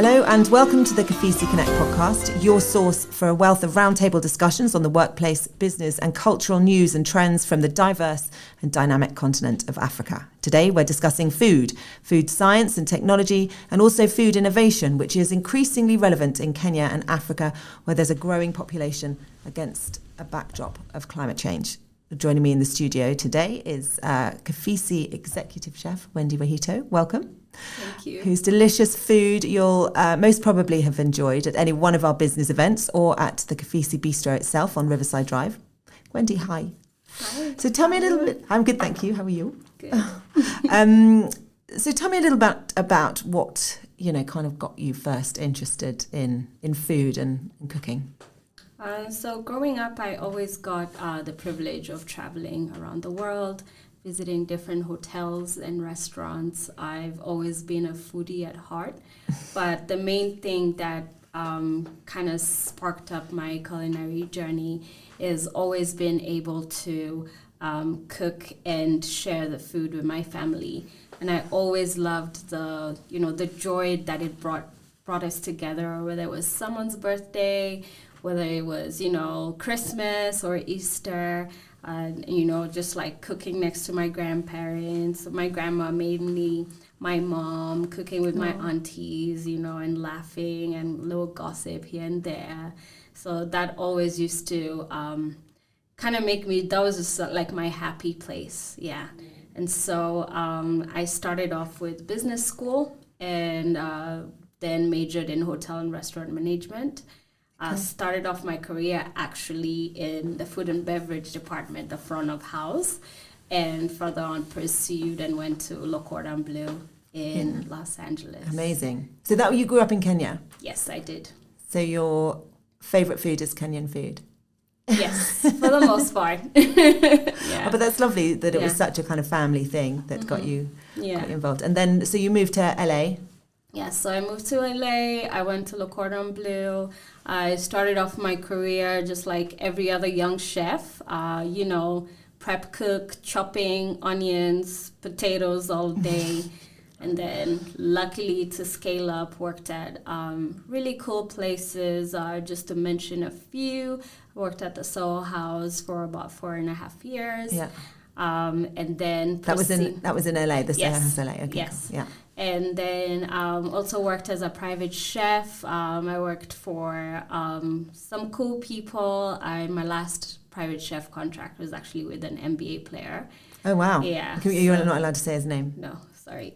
Hello and welcome to the KOFISI Connect podcast, your source for a wealth of roundtable discussions on the workplace, business and cultural news and trends from the diverse and dynamic continent of Africa. Today we're discussing food science and technology, and also food innovation, which is increasingly relevant in Kenya and Africa, where there's a growing population against a backdrop of climate change. Joining me in the studio today is KOFISI Executive Chef Wendy Wahito. Welcome. Thank you. Whose delicious food you'll most probably have enjoyed at any one of our business events or at the KOFISI Bistro itself on Riverside Drive. Wendy, hi. Hi. So tell me a little bit. I'm good, thank you. How are you? Good. So tell me a little about what kind of got you first interested in food and cooking. So growing up, I always got the privilege of traveling around the world, visiting different hotels and restaurants. I've always been a foodie at heart, but the main thing that kind of sparked up my culinary journey is always been able to cook and share the food with my family. And I always loved the joy that it brought us together, whether it was someone's birthday, whether it was, Christmas or Easter, just like cooking next to my grandparents, my grandma mainly, my mom, cooking with my aunties, and laughing and little gossip here and there. So that always used to kind of make me, that was just like my happy place, yeah. And so I started off with business school and then majored in hotel and restaurant management. Started off my career actually in the food and beverage department, the front of house, and further on pursued and went to Le Cordon Bleu in Los Angeles. Amazing. So that you grew up in Kenya? Yes, I did. So your favourite food is Kenyan food? Yes, for the most part. Yeah. Oh, but that's lovely that it was such a kind of family thing that got you involved. And then, so you moved to LA? Yeah, so I moved to LA. I went to Le Cordon Bleu. I started off my career just like every other young chef, prep cook, chopping onions, potatoes all day. And then luckily to scale up, worked at really cool places. Just to mention a few, worked at the Soho House for about 4.5 years. Yeah. And then that was in LA, the Soho House LA. Okay, yes. Cool. Yeah. And then also worked as a private chef. I worked for some cool people. My last private chef contract was actually with an NBA player. Oh, wow. Yeah. You're not allowed to say his name? No, sorry.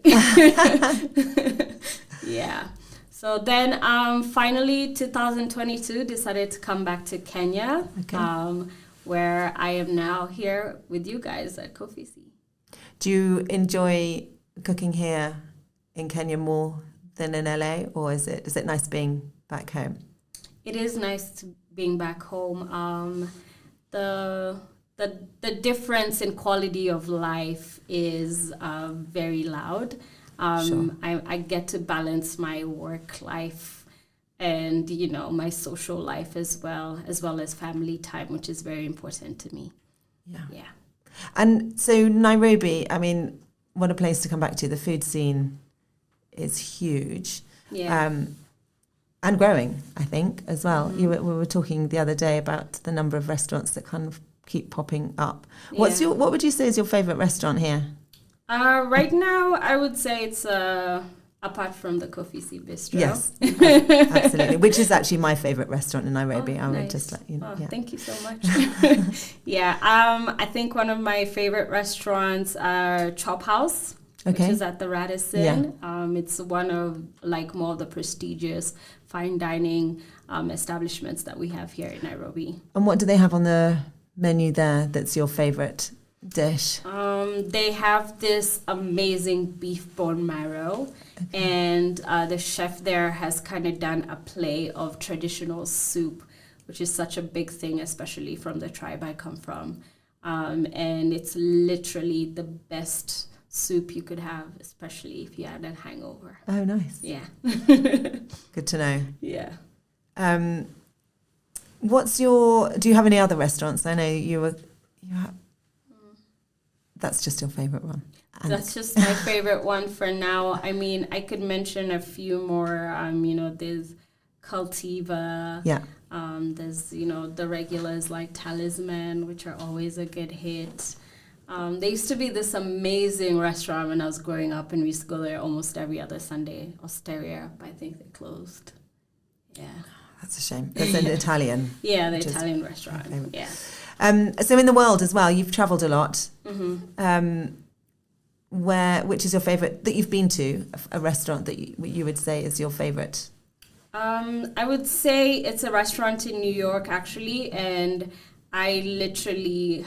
Yeah. So then finally, 2022, decided to come back to Kenya, where I am now here with you guys at KOFISI. Do you enjoy cooking here in Kenya more than in LA, or is it nice being back home? It is nice being back home. The difference in quality of life is very loud. Sure. I get to balance my work life and my social life as well as family time, which is very important to me. Yeah. And so Nairobi, I mean, what a place to come back to. The food scene is huge. Yeah. And growing, I think, as well. Mm-hmm. We were talking the other day about the number of restaurants that kind of keep popping up. What would you say is your favourite restaurant here? Right now, I would say it's apart from the KOFISI Bistro. Yes, absolutely. Which is actually my favourite restaurant in Nairobi. I would just let you know. Oh, thank you so much. Yeah, I think one of my favourite restaurants are Chop House. Which is at the Radisson. Yeah. It's one of more of the prestigious fine dining establishments that we have here in Nairobi. And what do they have on the menu there that's your favourite dish? They have this amazing beef bone marrow, and the chef there has kind of done a play of traditional soup, which is such a big thing, especially from the tribe I come from. And it's literally the best soup you could have, especially if you had a hangover. Oh, nice. Yeah. Good to know. Yeah. Do you have any other restaurants? I know you have that's just your favorite one? And that's just my favorite one for now. I mean, I could mention a few more. There's Cultiva. yeah. There's, the regulars like Talisman, which are always a good hit. There used to be this amazing restaurant when I was growing up, and we used to go there almost every other Sunday. Osteria, but I think they closed. Yeah. That's a shame. That's an Italian. Yeah, the Italian restaurant. Yeah. So in the world as well, you've travelled a lot. Mm-hmm. Which is your favourite that you've been to? A restaurant that you would say is your favourite? I would say it's a restaurant in New York, actually, and I literally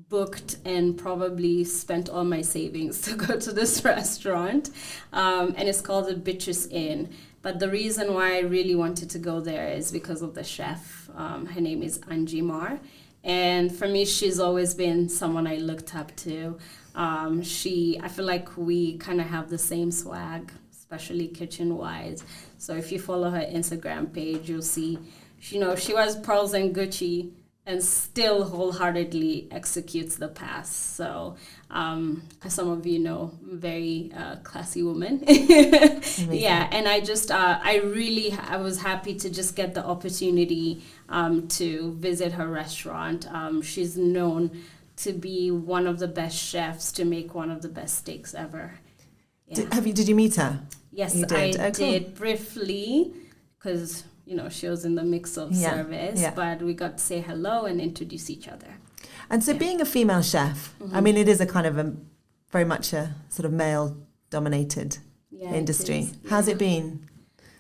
booked and probably spent all my savings to go to this restaurant, and it's called the Bitches Inn. But the reason why I really wanted to go there is because of the chef. Her name is Angie Mar, and for me, she's always been someone I looked up to. I feel like we kind of have the same swag, especially kitchen-wise. So if you follow her Instagram page, you'll see, she wears pearls and Gucci and still wholeheartedly executes the pass. So, as some of you know, very classy woman. Yeah, and I just, I was happy to just get the opportunity to visit her restaurant. She's known to be one of the best chefs, to make one of the best steaks ever. Yeah. Did you meet her? Yes, you did. I did briefly, because she was in the mix of service, but we got to say hello and introduce each other. And so being a female chef, I mean, it is a kind of very much a sort of male-dominated industry. How's it been?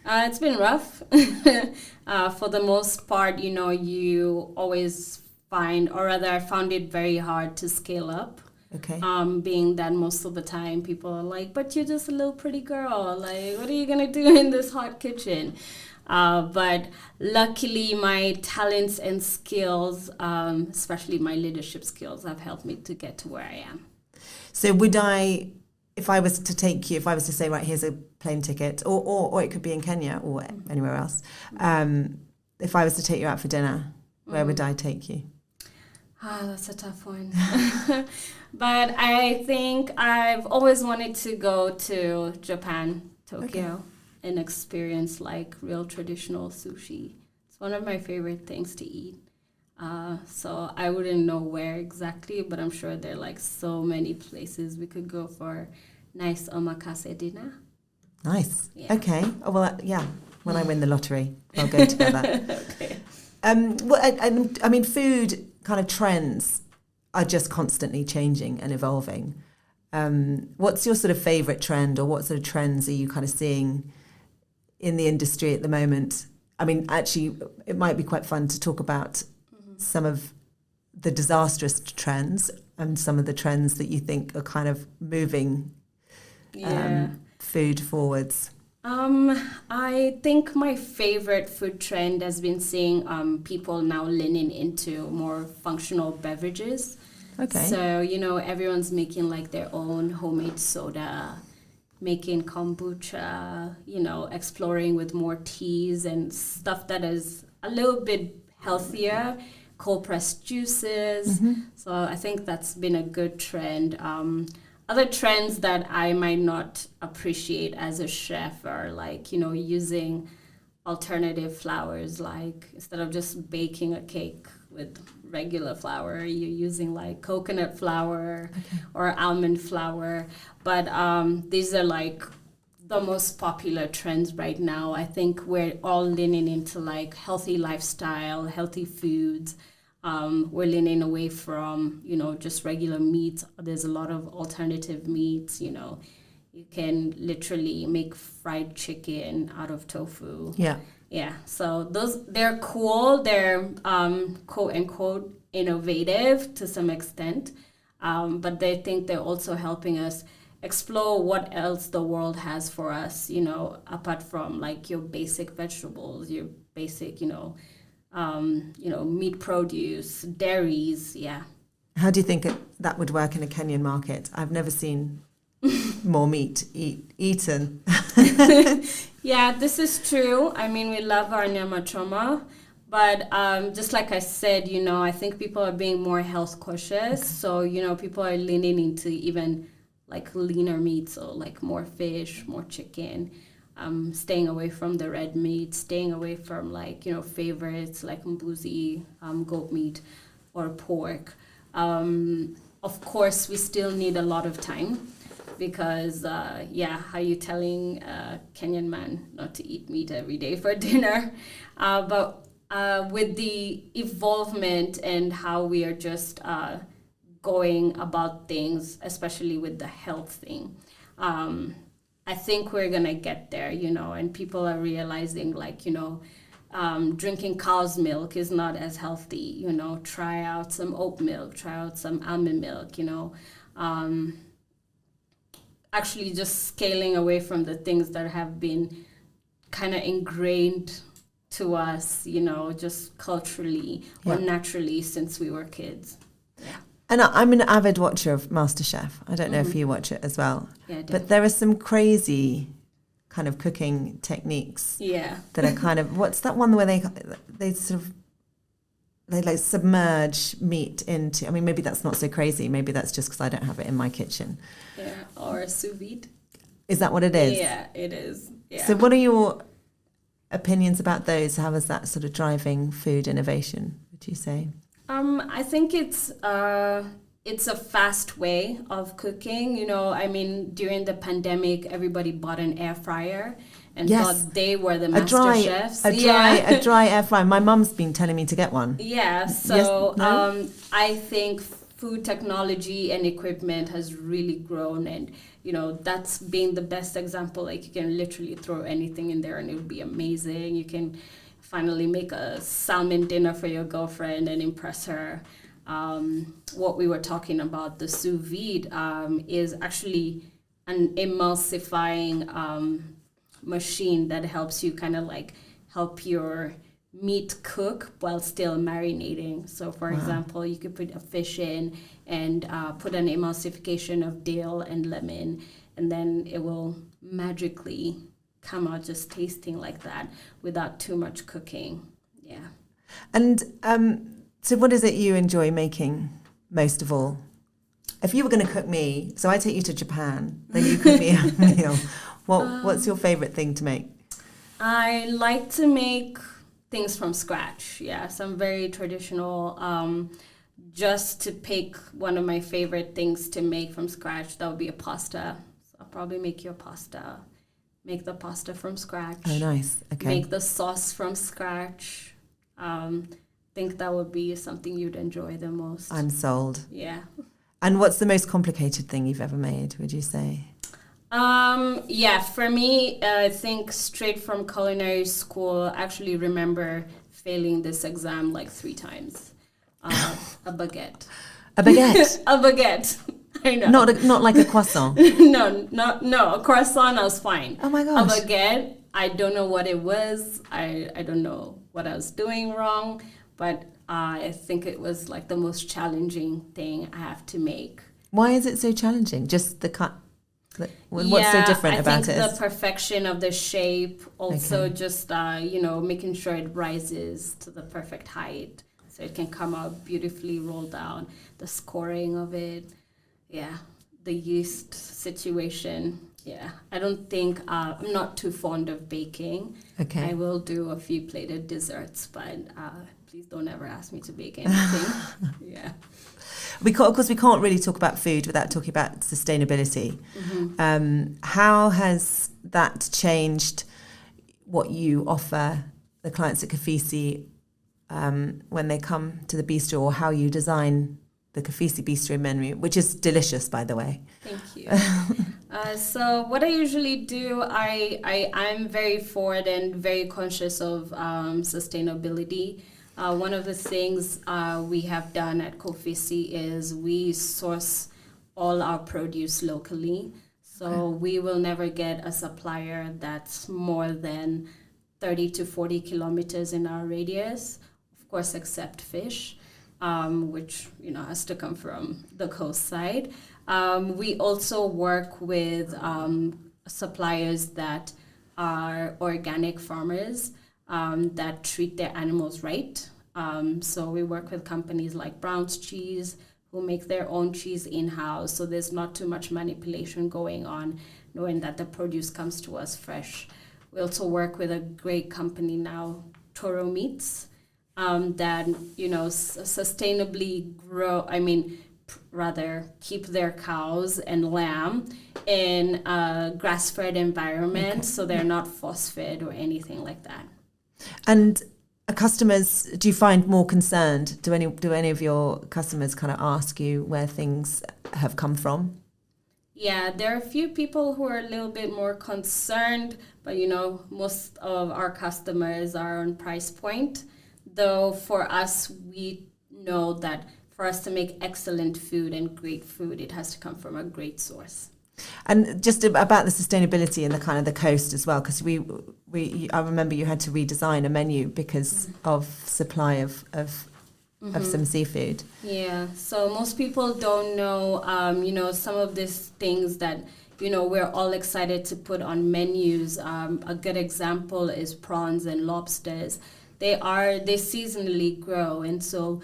It's been rough. For the most part, you always find, or rather I found it very hard to scale up. Okay. Being that most of the time people are like, but you're just a little pretty girl. Like, what are you going to do in this hot kitchen? But luckily, my talents and skills, especially my leadership skills, have helped me to get to where I am. So if I was to say, right, here's a plane ticket, or it could be in Kenya or anywhere else, if I was to take you out for dinner, where would I take you? That's a tough one. But I think I've always wanted to go to Japan, Tokyo, and experience like real traditional sushi. It's one of my favorite things to eat. So I wouldn't know where exactly, but I'm sure there are like so many places we could go for nice omakase dinner. Nice. Yeah. Okay. Oh, well, when I win the lottery, I'll go together. Okay. I mean, food kind of trends are just constantly changing and evolving. What's your sort of favourite trend, or what sort of trends are you kind of seeing in the industry at the moment? I mean, actually, it might be quite fun to talk about some of the disastrous trends and some of the trends that you think are kind of moving food forwards. I think my favorite food trend has been seeing people now leaning into more functional beverages. Okay. So, everyone's making like their own homemade soda, making kombucha, exploring with more teas and stuff that is a little bit healthier, cold pressed juices. So I think that's been a good trend. Other trends that I might not appreciate as a chef are like, using alternative flours, like instead of just baking a cake with regular flour, you're using like coconut flour or almond flour. But these are like the most popular trends right now. I think we're all leaning into like healthy lifestyle, healthy foods. We're leaning away from, just regular meat. There's a lot of alternative meats, You can literally make fried chicken out of tofu. Yeah. Yeah. So they're cool. They're quote unquote innovative to some extent. But they think they're also helping us explore what else the world has for us, apart from like your basic vegetables, your basic, meat produce, dairies, yeah. How do you think that would work in a Kenyan market? I've never seen more meat eaten. Yeah, this is true. I mean, we love our nyama choma, But just like I said, I think people are being more health cautious. So, people are leaning into even like leaner meat, so like more fish, more chicken, staying away from the red meat, staying away from like, favorites like mbuzi, goat meat or pork. Of course, we still need a lot of time because, how you telling a Kenyan man not to eat meat every day for dinner? But with the evolvement and how we are just going about things, especially with the health thing, I think we're going to get there, and people are realizing like, drinking cow's milk is not as healthy, try out some oat milk, try out some almond milk, actually just scaling away from the things that have been kind of ingrained to us, just culturally or naturally since we were kids. Yeah. And I'm an avid watcher of MasterChef. I don't know if you watch it as well. Yeah, I do. But there are some crazy kind of cooking techniques that are kind of, what's that one where they like submerge meat into, I mean, maybe that's not so crazy. Maybe that's just because I don't have it in my kitchen. Yeah, or sous vide. Is that what it is? Yeah, it is. Yeah. So what are your opinions about those? How is that sort of driving food innovation, would you say? I think it's a fast way of cooking. During the pandemic, everybody bought an air fryer and thought they were the master chefs. A dry air fryer. My mum's been telling me to get one. Yeah, so I think food technology and equipment has really grown, and that's been the best example. Like, you can literally throw anything in there and it would be amazing. You can finally make a salmon dinner for your girlfriend and impress her. What we were talking about, the sous vide, is actually an emulsifying machine that helps you kind of like help your meat cook while still marinating. So for example, you could put a fish in and put an emulsification of dill and lemon, and then it will magically come out just tasting like that without too much cooking. Yeah. And so what is it you enjoy making most of all? If you were going to cook me, so I take you to Japan, then you cook me a meal. What's your favorite thing to make? I like to make things from scratch. Yeah, some very traditional. Just to pick one of my favorite things to make from scratch, that would be a pasta. So I'll probably make you a pasta. Make the pasta from scratch. Oh, nice. Okay. Make the sauce from scratch. Think that would be something you'd enjoy the most. I'm sold. Yeah. And what's the most complicated thing you've ever made, would you say? For me, I think straight from culinary school, I actually remember failing this exam like 3 times. A baguette. A baguette? A baguette. I know. Not like a croissant? No. A croissant, I was fine. Oh my gosh. A baguette, I don't know what it was. I don't know what I was doing wrong, but I think it was like the most challenging thing I have to make. Why is it so challenging? Just the cut? What's so different about it? I think the perfection of the shape, also just, making sure it rises to the perfect height so it can come out beautifully rolled down. The scoring of it, the yeast situation. Yeah, I don't think, I'm not too fond of baking. Okay. I will do a few plated desserts, but please don't ever ask me to bake anything. Yeah. Of course, we can't really talk about food without talking about sustainability. Mm-hmm. How has that changed what you offer the clients at KOFISI when they come to the bistro, or how you design the KOFISI bistro menu, which is delicious, by the way? Thank you. So what I usually do, I'm very forward and very conscious of sustainability. One of the things we have done at KOFISI is we source all our produce locally. So we will never get a supplier that's more than 30 to 40 kilometers in our radius, of course, except fish, which has to come from the coast side. We also work with suppliers that are organic farmers. that treat their animals right. So we work with companies like Brown's Cheese, who make their own cheese in-house. So there's not too much manipulation going on, knowing that the produce comes to us fresh. We also work with a great company now, Toro Meats, that, sustainably keep their cows and lamb in a grass-fed environment, so they're not force-fed or anything like that. And customers, do you find more concerned? Do any of your customers kind of ask you where things have come from? Yeah, there are a few people who are a little bit more concerned, but most of our customers are on price point. Though for us, we know that for us to make excellent food and great food, it has to come from a great source. And just about the sustainability and the kind of the coast as well, because I remember you had to redesign a menu because of supply of some seafood. Yeah, so most people don't know, some of these things that, we're all excited to put on menus. A good example is prawns and lobsters. They seasonally grow, and so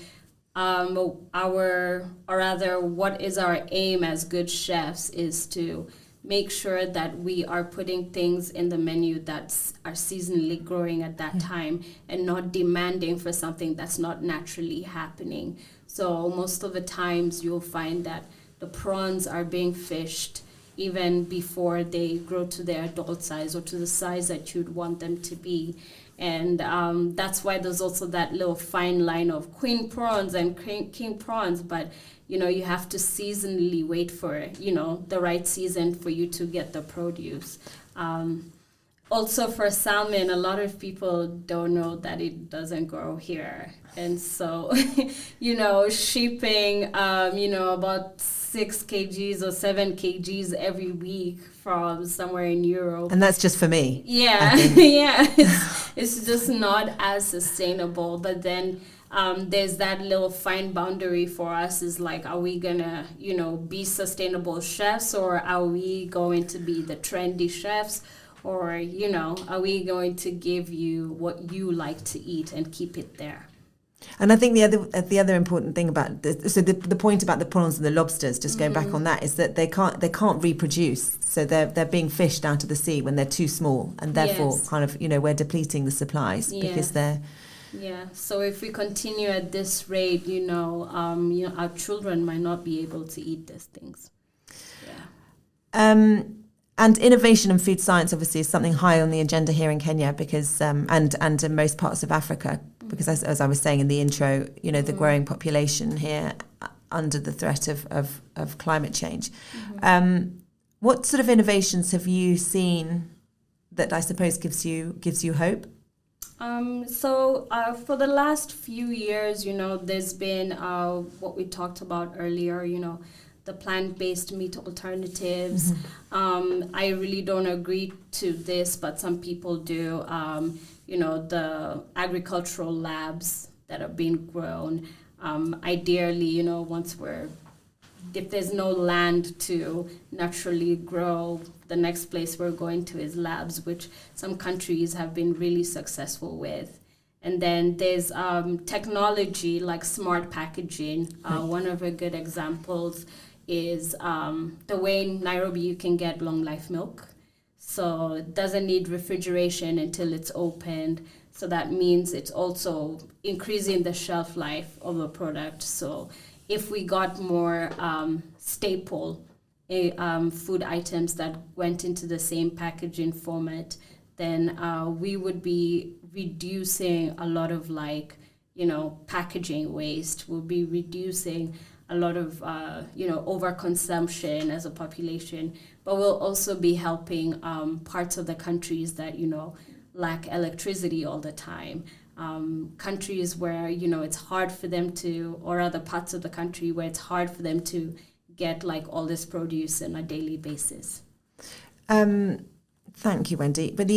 what is our aim as good chefs is to make sure that we are putting things in the menu that are seasonally growing at that time, and not demanding for something that's not naturally happening. So most of the times you'll find that the prawns are being fished even before they grow to their adult size or to the size that you'd want them to be. And that's why there's also that little fine line of queen prawns and king prawns. But, you have to seasonally wait for, the right season for you to get the produce. Also for salmon, a lot of people don't know that it doesn't grow here. And so, shipping, about 6 kgs or 7 kgs every week from somewhere in Europe. And that's just for me. Yeah, yeah. It's just not as sustainable. But then there's that little fine boundary for us is like, are we going to, be sustainable chefs, or are we going to be the trendy chefs? Or, are we going to give you what you like to eat and keep it there? And I think the other important thing about this, so the point about the prawns and the lobsters, just going back on that, is that they can't reproduce. So they're being fished out of the sea when they're too small, and therefore kind of we're depleting the supplies because they're. Yeah. So if we continue at this rate, our children might not be able to eat these things. Yeah. And innovation and food science obviously is something high on the agenda here in Kenya because and in most parts of Africa, because as I was saying in the intro, the growing population here under the threat of climate change. What sort of innovations have you seen that I suppose gives you hope? So for the last few years, there's been what we talked about earlier, the plant-based meat alternatives. I really don't agree to this, but some people do. The agricultural labs that are being grown. Ideally, if there's no land to naturally grow, the next place we're going to is labs, which some countries have been really successful with. And then there's technology like smart packaging. One of the good examples is the way in Nairobi you can get long life milk. So it doesn't need refrigeration until it's opened. So that means it's also increasing the shelf life of a product. So if we got more staple food items that went into the same packaging format, then we would be reducing a lot of packaging waste. We'll be reducing a lot of overconsumption as a population, but we'll also be helping parts of the countries that lack electricity all the time. Countries where it's hard for them to, or other parts of the country where it's hard for them to get all this produce on a daily basis. Thank you, Wendy. But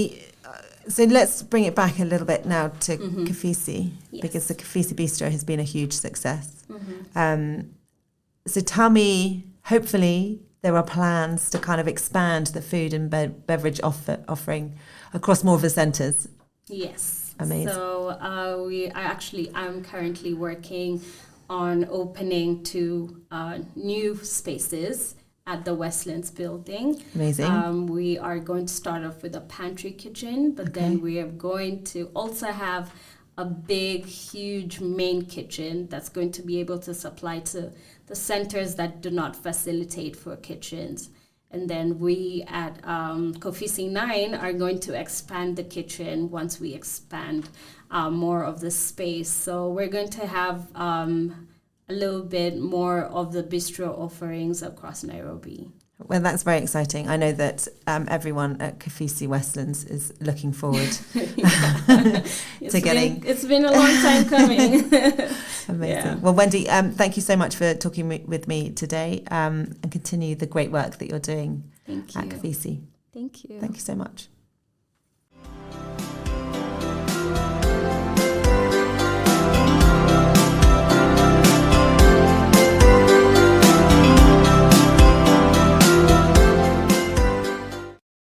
so let's bring it back a little bit now to KOFISI, because the KOFISI Bistro has been a huge success. So tell me, hopefully there are plans to kind of expand the food and beverage offering across more of the centres. Yes. Amazing. So I'm currently working on opening 2 new spaces at the Westlands building. Amazing. We are going to start off with a pantry kitchen, but then we are going to also have a big, huge main kitchen that's going to be able to supply to the centers that do not facilitate for kitchens. And then we at KOFISI 9 are going to expand the kitchen once we expand more of the space. So we're going to have a little bit more of the bistro offerings across Nairobi. Well, that's very exciting. I know that everyone at KOFISI Westlands is looking forward to getting... It's been a long time coming. Amazing. Yeah. Well, Wendy, thank you so much for talking with me today and continue the great work that you're doing Thank at you. KOFISI. Thank you. Thank you so much.